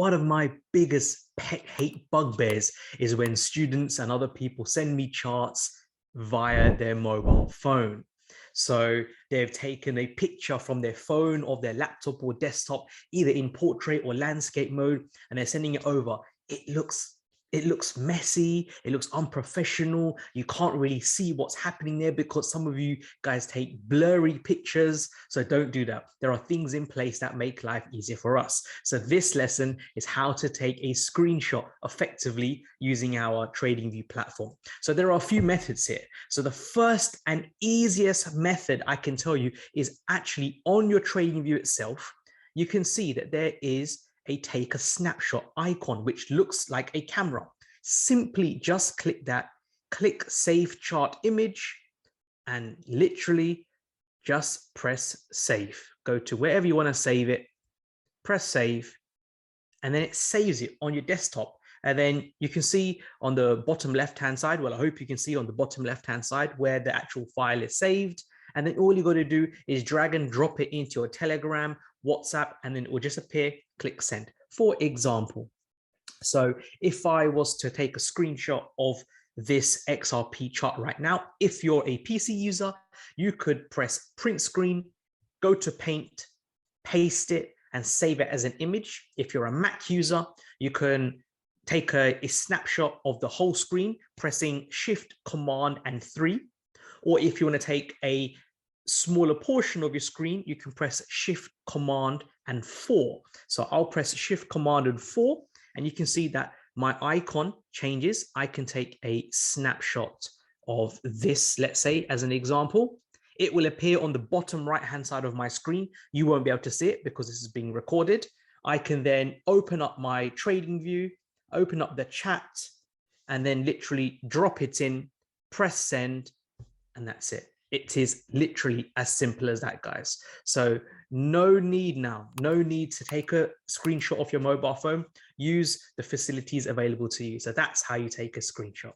one of my biggest pet hate bugbears is when students and other people send me charts via their mobile phone. So they've taken a picture from their phone or their laptop or desktop, either in portrait or landscape mode, and they're sending it over. It looks messy, it looks unprofessional. You can't really see what's happening there because some of you guys take blurry pictures. So don't do that. There are things in place that make life easier for us. So this lesson is how to take a screenshot effectively using our TradingView platform. So there are a few methods here. So the first and easiest method I can tell you is actually on your TradingView itself. You can see that there is a take a snapshot icon, which looks like a camera. Simply just click that, click save chart image, and literally just press save. Go to wherever you want to save it, press save, and then it saves it on your desktop. And then you can see on the bottom left-hand side, well, I hope you can see on the bottom left-hand side where the actual file is saved. And then all you got to do is drag and drop it into your Telegram, WhatsApp, and then it will just appear. Click send, for example. So if I was to take a screenshot of this XRP chart right now, if you're a PC user, you could press print screen, go to Paint, paste it, and save it as an image. If you're a Mac user, you can take a snapshot of the whole screen, pressing Shift, Command, and 3. Or if you want to take a smaller portion of your screen, you can press Shift, Command, and 4. So I'll press Shift, Command, and 4, and you can see that my icon changes. I can take a snapshot of this, let's say, as an example. It will appear on the bottom right-hand side of my screen. You won't be able to see it because this is being recorded. I can then open up my TradingView, open up the chat, and then literally drop it in, press send, and that's it. It is literally as simple as that, guys. So no need to take a screenshot of your mobile phone. Use the facilities available to you. So that's how you take a screenshot.